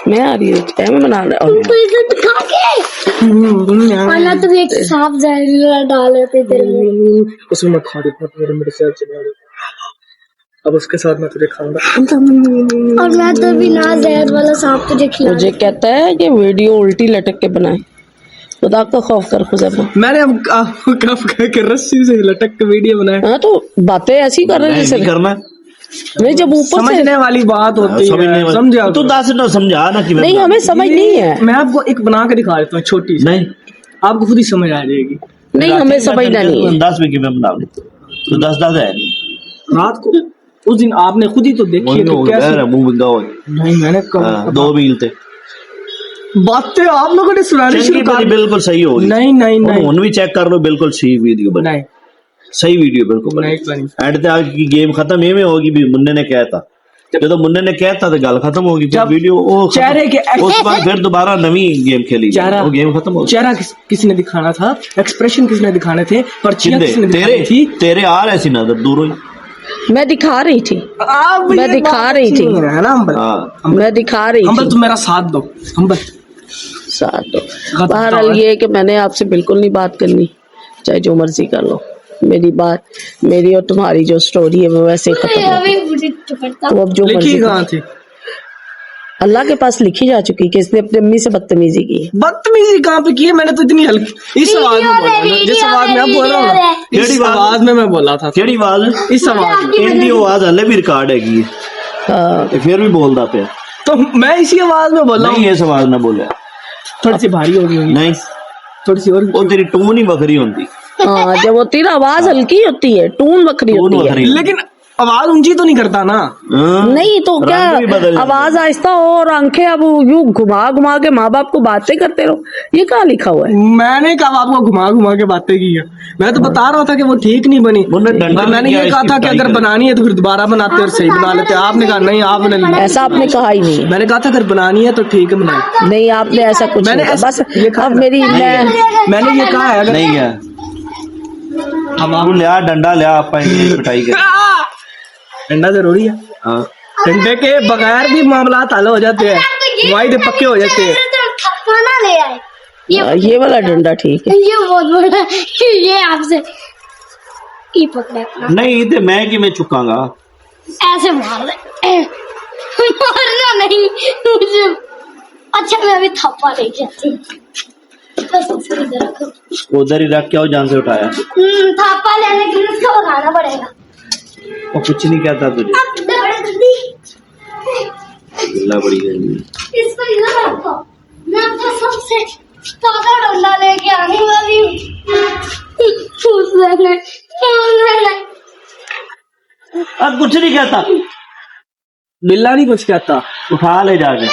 मैं आ रही हूँ मैं बना रहा हूँ। तो एक सांप जहरीला डाले थे उसमें मत खा दे मेरे से अब उसके साथ मैं तुझे खाऊंगा और मैं तो बिना जहर वाला सांप तुझे खिला। मुझे कहता है कि वीडियो उल्टी लटक के बनाए, खुदा का खौफ कर खुदा। मैंने आपको कब कह के रस्सी से लटक के वीडियो बनाया। हाँ तो बातें ऐसी कर रहे हैं जैसे करना नहीं, जब ऊपर समझने वाली बात होती है, समझा तू दस ना समझा ना कि नहीं हमें समझ नहीं है। मैं आपको एक बना के दिखा देता हूँ छोटी सी, नहीं आपको खुद ही समझ आ जाएगी। नहीं हमें समझना नहीं है। 10 में मैं बना लूं तो 10 है नहीं। रात को उस दिन आपने खुद ही तो देखी तो कैसे मुंह बिंगा हो नहीं मैंने 2 मील थे बातें आप लोगों ने सुनानी शुरू कर दी। बिल्कुल सही होगी। नहीं नहीं नहीं उन भी चेक कर लो, बिल्कुल सही वीडियो बनाए, सही वीडियो बिल्कुल एंड ते आज की गेम खत्म एवें होगी भी मुन्ने ने कहा था, जब मुन्ने ने कहा था तो गल खत्म होगी, फिर वीडियो चेहरे के उस बाद फिर दोबारा नवी गेम खेली, वो गेम खत्म हो गई। चेहरा किसने दिखाना था, एक्सप्रेशन किसने दिखाने थे, पर्चियां किसने दिखानी थी? तेरे आ रहे सी नजर दूरों ही मैं दिखा रही थी, मैं दिखा रही थी है ना मैं दिखा रही थी। तुम मेरा साथ दो साथ दो। बहरहाल ये है कि मैंने आपसे बिल्कुल नहीं बात करनी, चाहे जो मर्जी कर लो। मेरी बात, मेरी और तुम्हारी जो स्टोरी है वो वैसे खत्म हो गई। तो अब जो लिखी कहाँ थी? अल्लाह के पास लिखी जा चुकी कि इसने अपनी अम्मी से बदतमीजी की। बदतमीजी कहाँ पे की है? मैंने तो इतनी हल्की इस आवाज में बोला ना, जिस आवाज में आप बोल रहा हूँ, इस आवाज में मैं बोला था। केड़ी आवाज? इस आवाज में। इनकी आवाज हले भी रिकॉर्ड हैगी, फिर भी बोलदा पे तो मैं इसी आवाज में बोला नहीं, इस आवाज में बोला थोड़ी सी भारी हो गई होगी। नहीं थोड़ी सी और वो तेरी टोन ही बखरी होती। हाँ जब वो तेरी आवाज हल्की होती है, टून बखरी होती है, लेकिन आवाज ऊंची तो नहीं करता ना। नहीं तो क्या आवाज आहिस्ता हो और आंखें अब यूं घुमा घुमा के माँ बाप को बातें करते रहो, ये कहाँ लिखा हुआ है? मैंने कहा आपको घुमा घुमा के बातें की है, मैं तो बता रहा था कि वो ठीक नहीं बनी। मैंने ये कहा था कि अगर बनानी है तो फिर दोबारा बनाते और सही बना लेते। आपने कहा नहीं, आपने ऐसा आपने कहा ही नहीं। मैंने कहा था अगर बनानी है तो ठीक है बनाए। नहीं आपने ऐसा कुछ मैंने नहीं कहा। बस ये कहा अब मेरी मैंने ये कहा है अगर नहीं है हम लिया डंडा लिया आप पिटाई के डंडा जरूरी है। डंडे के बगैर भी मामला हल हो जाते हैं, वाइड पक्के हो जाते हैं। खाना ले आए ये वाला डंडा ठीक है, ये बहुत बड़ा है, ये आपसे ये पकड़ा नहीं तो मैं कि मैं चुकांगा ऐसे मार दे, मारना नहीं मुझे। अच्छा मैं अभी थप्पा लेके आती हूँ, उधर ही रख के आओ, जान से उठाया। थप्पा लेने के लिए उसको उठाना पड़ेगा। वो कुछ नहीं कहता तुझे, गुल्ला बड़ी गई। इसको इधर रखो, मैं आपको सबसे ताजा डंडा लेके आने वाली हूँ। अब कुछ नहीं कहता, बिल्ला नहीं कुछ कहता। उठा ले जाके,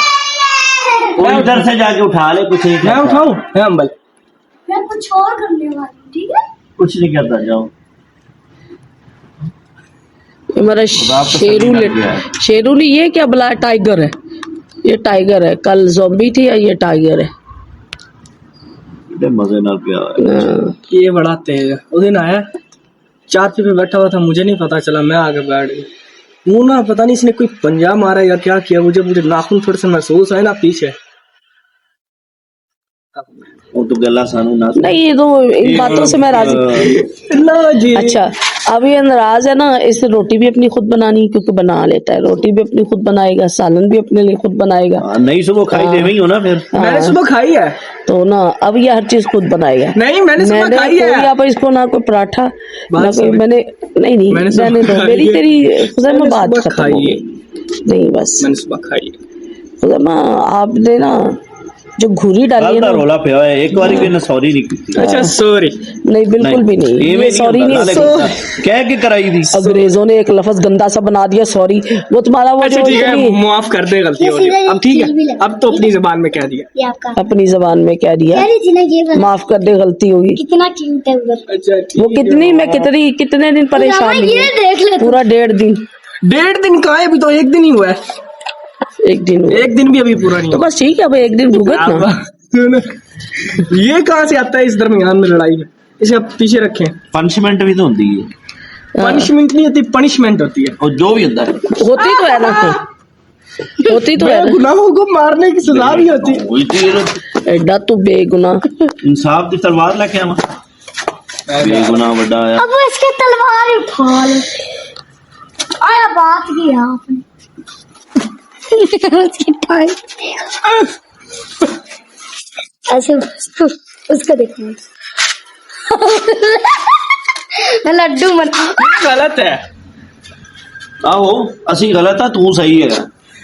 वो इधर से जाके उठा ले, कुछ नहीं मैं कहता। उठाऊं? है अम्बल, मैं कुछ और करने वाली हूँ, ठीक है? कुछ नहीं कहता, जाओ। हमारा शेरूली ये क्या बुला, टाइगर है, ये टाइगर है। कल ज़ॉम्बी थी, ये टाइगर है। मजे ना पिया ये बड़ा तेज है। उस दिन आया चारपी पे बैठा हुआ था, मुझे नहीं पता चला, मैं आगे बैठ गया। मुंह ना पता नहीं इसने कोई पंजा मारा या क्या किया, मुझे नाखून थोड़े से महसूस है ना पीछे। वो तो गला सानू ना नहीं, ये तो इन बातों से मैं राजी ना जी। अच्छा अभी ये नाराज है ना, इसे रोटी भी अपनी खुद बनानी, क्योंकि बना लेता है, रोटी भी अपनी खुद बनाएगा, सालन भी अपने लिए खुद बनाएगा। नहीं सुबह खाई दे वही हो ना, फिर मैंने सुबह खाई है तो ना अब ये हर चीज खुद बनाएगा। नहीं मैंने सुबह खाई है। यहाँ पर इसको ना कोई पराठा ना कोई, मैंने नहीं मैंने तो मेरी तेरी खुदा बात खत्म हो गई। नहीं बस मैंने सुबह खाई है। खुदा आपने ना जो घुरी डाली है ना, रोला पे है एक बार भी ना सॉरी नहीं की। अच्छा सॉरी नहीं बिल्कुल भी नहीं, ये सॉरी नहीं, कह के कराई थी। अंग्रेजों ने एक लफ्ज गंदा सा बना दिया सॉरी, वो तुम्हारा वो अच्छा ठीक है, माफ कर दे, गलती हो गई। अब ठीक है, अब तो अपनी जबान में कह दिया, अपनी जबान में कह दिया, माफ कर दे, गलती होगी। कितना क्यूट है उधर। अच्छा वो कितनी मैं कितने दिन परेशान हुई, पूरा 1.5 दिन। 1.5 दिन का है, अभी तो 1 दिन ही हुआ है। एक दिन भी अभी पूरा नहीं तो बस ठीक है, अब 1 दिन भुगत ना। ये कहाँ से आता है इस दरमियान में लड़ाई में? इसे आप पीछे रखें। पनिशमेंट भी तो होती है। पनिशमेंट नहीं होती, पनिशमेंट होती है। और जो भी होता है होती तो है ना, होती तो है ना। गुनाहों को मारने की सजा भी होती है। वही तो ये एडा तू बेगुनाह। इंसाफ की तलवार लेके आवा बेगुनाह बड़ा आया अब वो इसके तलवार ही उठा ले। आया बात की आपने उसकी टाइम ऐसे उसका देखो लड्डू बना गलत है। आहो असि गलत है तू सही है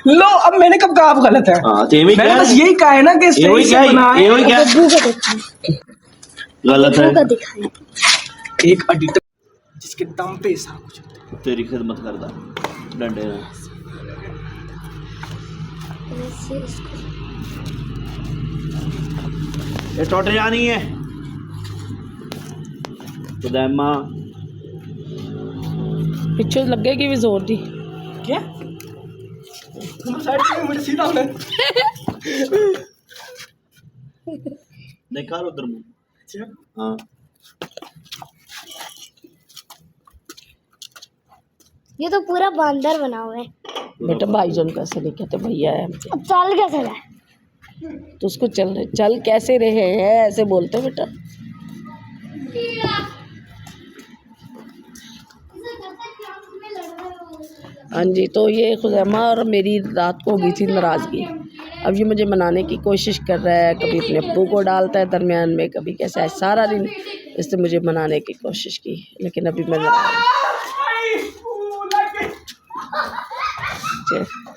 लो अब मैंने कब कहा आप गलत है? हाँ तेमी मैंने क्या बस यही कहा है ना कि ये सही से बनाए। ये क्या बब्बू का दिखाए गलत है बब्बू का दिखाए एक एडिटर जिसके दम पे सब कुछ होता है। तेरी खिदमत करदा डंडे ने ये टूट जानी है खुदैमा पीछे लगेगी भी जोर दी। क्या तुम साइड से मुझे सीधा होने निकाल उधर मुंह हाँ ये तो पूरा बंदर बना हुआ है। बेटा भाईजान कैसे नहीं कहते भैया है हमसे। अब चल कैसे रहा है? तो उसको चल कैसे रहे हैं ऐसे बोलते बेटा। हाँ जी तो ये खुजैमा और मेरी रात को हो गई थी नाराज़गी। अब ये मुझे मनाने की कोशिश कर रहा है, कभी अपने अप्पू को डालता है दरमियान में, कभी कैसे है सारा दिन इससे मुझे मनाने की कोशिश की, लेकिन अभी मैं नाराज़ हूँ।